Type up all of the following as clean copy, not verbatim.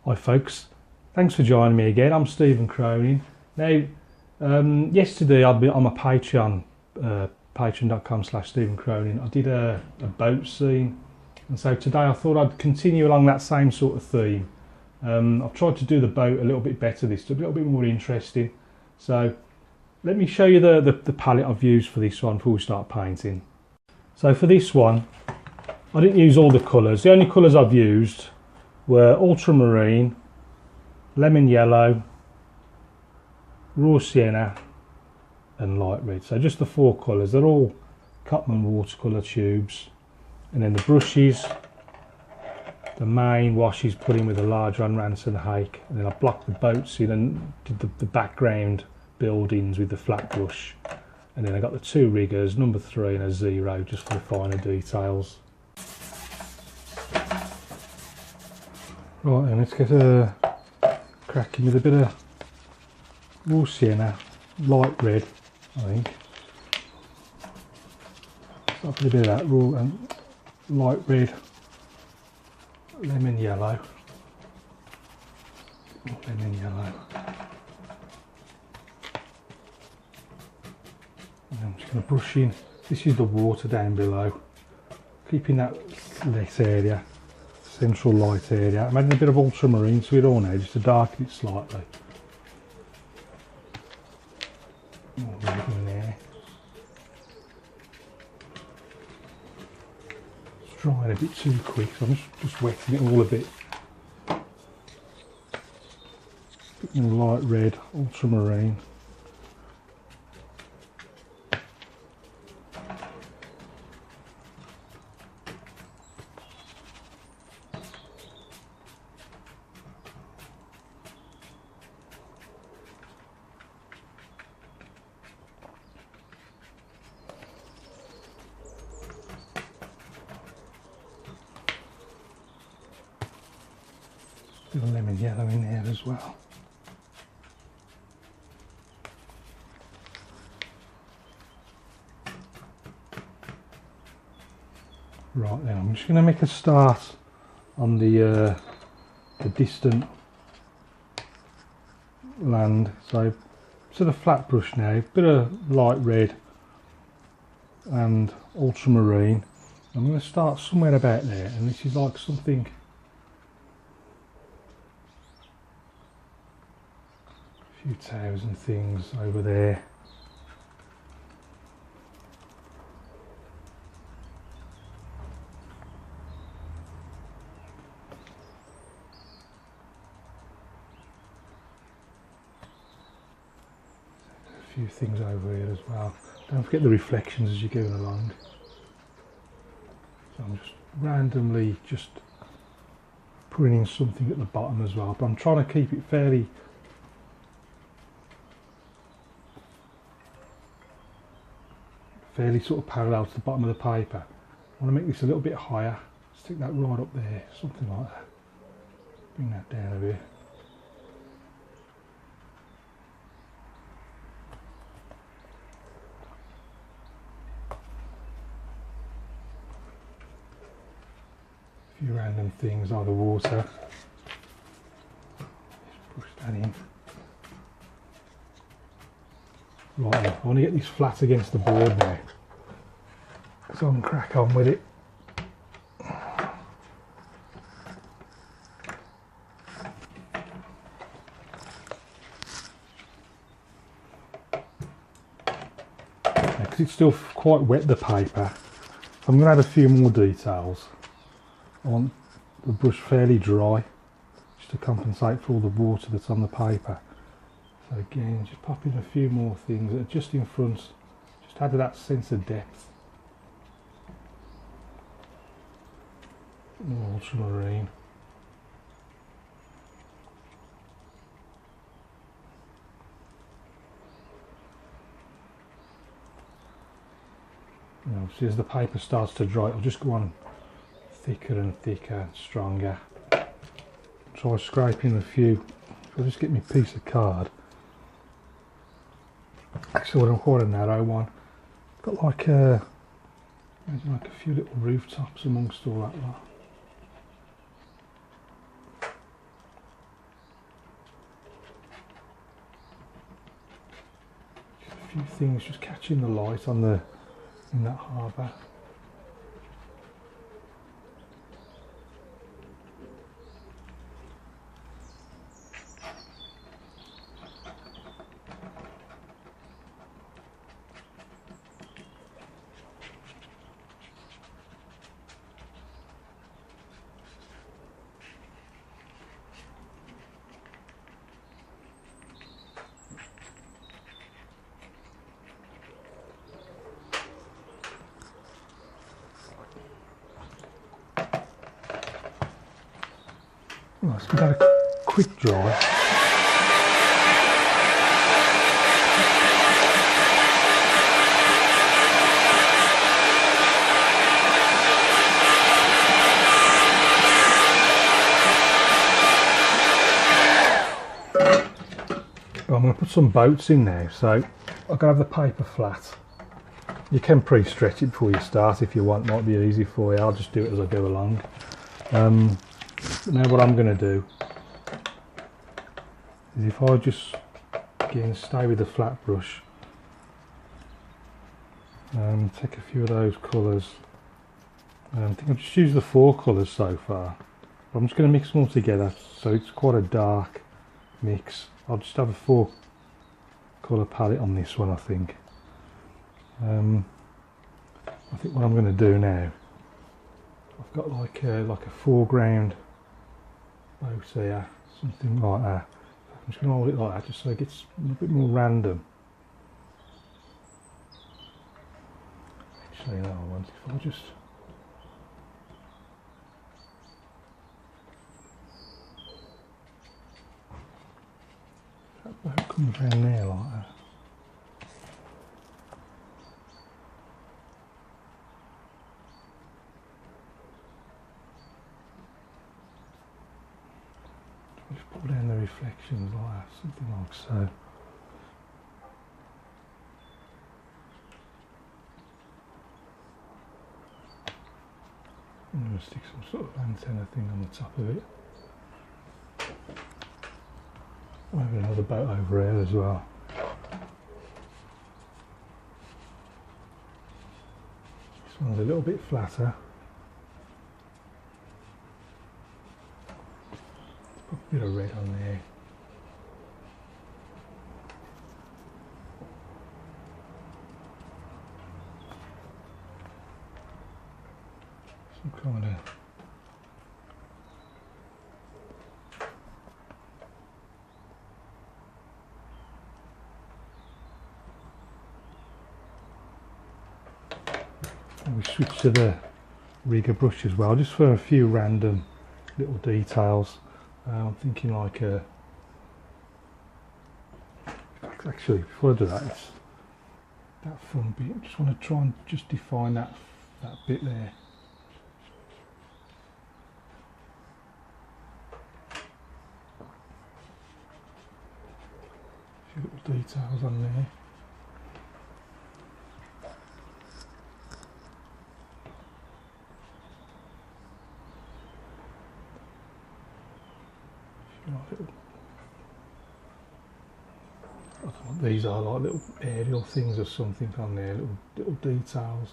Hi folks, thanks for joining me again. I'm Stephen Cronin. Now, yesterday on my Patreon, patreon.com/Stephen Cronin, I did a boat scene, and so today I thought I'd continue along that same sort of theme. I've tried to do the boat a little bit better this time, a little bit more interesting. So let me show you the palette I've used for this one before we start painting. So for this one, I didn't use all the colours. The only colours I've used were ultramarine, lemon yellow, raw sienna and light red. So just the four colours. They're all Cotman watercolour tubes. And then the brushes, the main wash is put in with a large Ranson hake, and then I blocked the boats in and did the background buildings with the flat brush. And then I got the two riggers, number 3 and a 0, just for the finer details. Right, and let's get cracking with a bit of raw sienna, light red, I think. Start with a bit of that raw and light red, lemon yellow, lemon yellow. And I'm just going to brush in. This is the water down below, keeping that lit area. Central light area. I'm adding a bit of ultramarine to it all now, just to darken it slightly. More red in there. It's drying a bit too quick, so I'm just wetting it all a bit. Bit more light red, ultramarine. Bit of lemon yellow in there as well. Right then, I'm just going to make a start on the distant land. So sort of flat brush now, bit of light red and ultramarine. I'm going to start somewhere about there, and this is like something. Few towers and things over there. A few things over here as well. Don't forget the reflections as you're going along. So I'm just randomly just putting in something at the bottom as well, but I'm trying to keep it fairly sort of parallel to the bottom of the paper. I want to make this a little bit higher. Stick that right up there, something like that. Bring that down a bit. A few random things like the water. Just push that in. Right, I want to get this flat against the board now, so I can crack on with it. Because it's still quite wet, the paper, I'm going to add a few more details. I want the brush fairly dry, just to compensate for all the water that's on the paper. So again, just pop in a few more things that are just in front, just add that sense of depth. More ultramarine. You know, see, as the paper starts to dry, it'll just go on thicker and thicker and stronger. Try scraping a few. I'll just get me a piece of card. Actually, well, quite a narrow one. Got like a few little rooftops amongst all that lot. few things just catching the light on the in that harbour. Right, so we've got a quick dry. I'm going to put some boats in now, so I've got to have the paper flat. You can pre-stretch it before you start if you want, might be easy for you. I'll just do it as I go along. Now what I'm going to do is, if I just again stay with the flat brush, take a few of those colours. I think I've just used the 4 colours so far, but I'm just going to mix them all together so it's quite a dark mix. I'll just have a 4 colour palette on this one, I think. I think what I'm going to do now, I've got like a foreground boat here, something like that. I'm just going to hold it like that just so it gets a little bit more random. Actually, no, I want, if I just that boat comes around there like that. Just put down the reflections like that, something like so. I'm going to stick some sort of antenna thing on the top of it. I have another boat over here as well. This one's a little bit flatter. Put a bit of red on there. Some kind of we switch to the rigger brush as well, just for a few random little details. I'm thinking like actually before I do that, it's that front bit. I just want to try and just define that bit there. A few little details on there. I don't know what these are, like little aerial things or something on there, little details.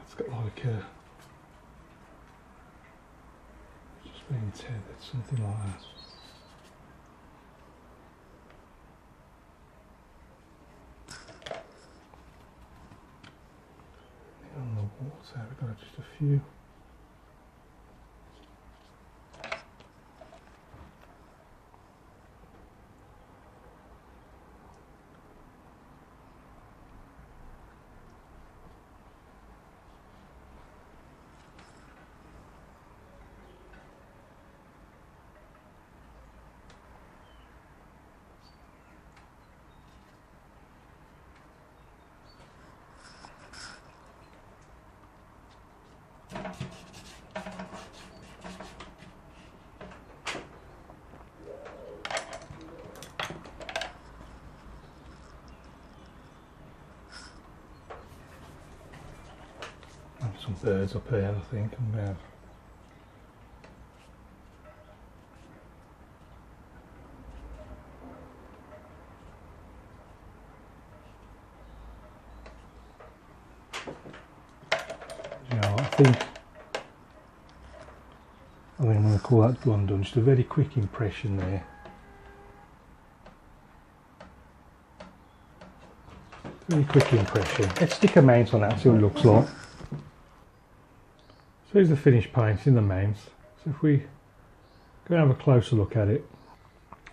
It's got like a, just being tethered, something like that. On the water, we've got just a few. Some birds up here, I think. I'm going to have think I'm going to call that one done. Just a very quick impression there. Very quick impression. Let's stick a mount on that and see what it looks like. So here's the finished paint in the mount. So if we go and have a closer look at it,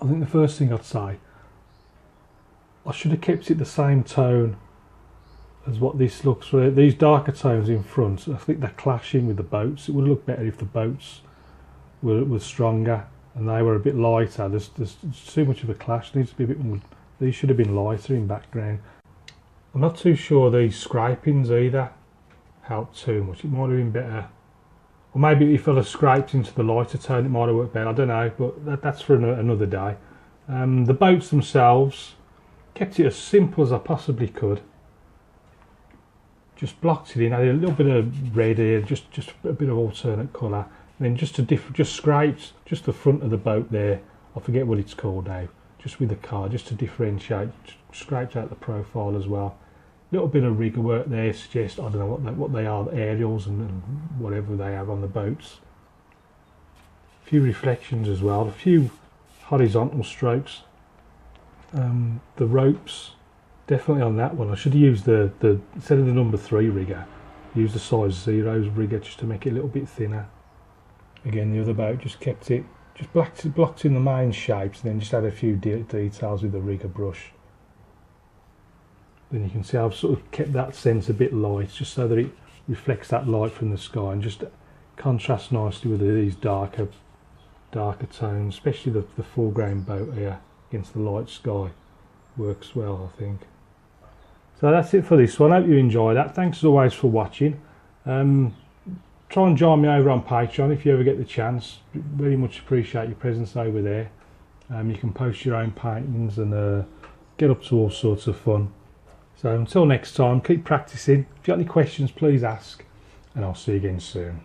I think the first thing I'd say, I should have kept it the same tone as what this looks for. These darker tones in front, I think they're clashing with the boats. It would look better if the boats were stronger and they were a bit lighter. There's too much of a clash. There needs to be a bit more. These should have been lighter in background. I'm not too sure these scrapings either helped too much. It might have been better, or maybe if I had scraped into the lighter tone it might have worked better. I don't know, but that's for another day. The boats themselves, kept it as simple as I possibly could. Just blocked it in, added a little bit of red here, just a bit of alternate colour, and then just scraped just the front of the boat there. I forget what it's called now. Just with the card, just to differentiate, scraped out the profile as well. A little bit of rigger work there, suggest, I don't know what they are, the aerials and whatever they have on the boats. A few reflections as well, a few horizontal strokes. The ropes, definitely on that one. I should have used the instead of the number 3 rigger, use the size 0 rigger just to make it a little bit thinner. Again, the other boat just kept it, just blocked in the main shapes, and then just add a few details with the rigger brush. Then you can see I've sort of kept that sense a bit light, just so that it reflects that light from the sky and just contrasts nicely with these darker tones, especially the foreground boat here against the light sky. Works well, I think. So that's it for this one. I hope you enjoyed that. Thanks as always for watching. Try and join me over on Patreon if you ever get the chance. Very much appreciate your presence over there. You can post your own paintings and get up to all sorts of fun. So until next time, keep practicing. If you've got any questions, please ask, and I'll see you again soon.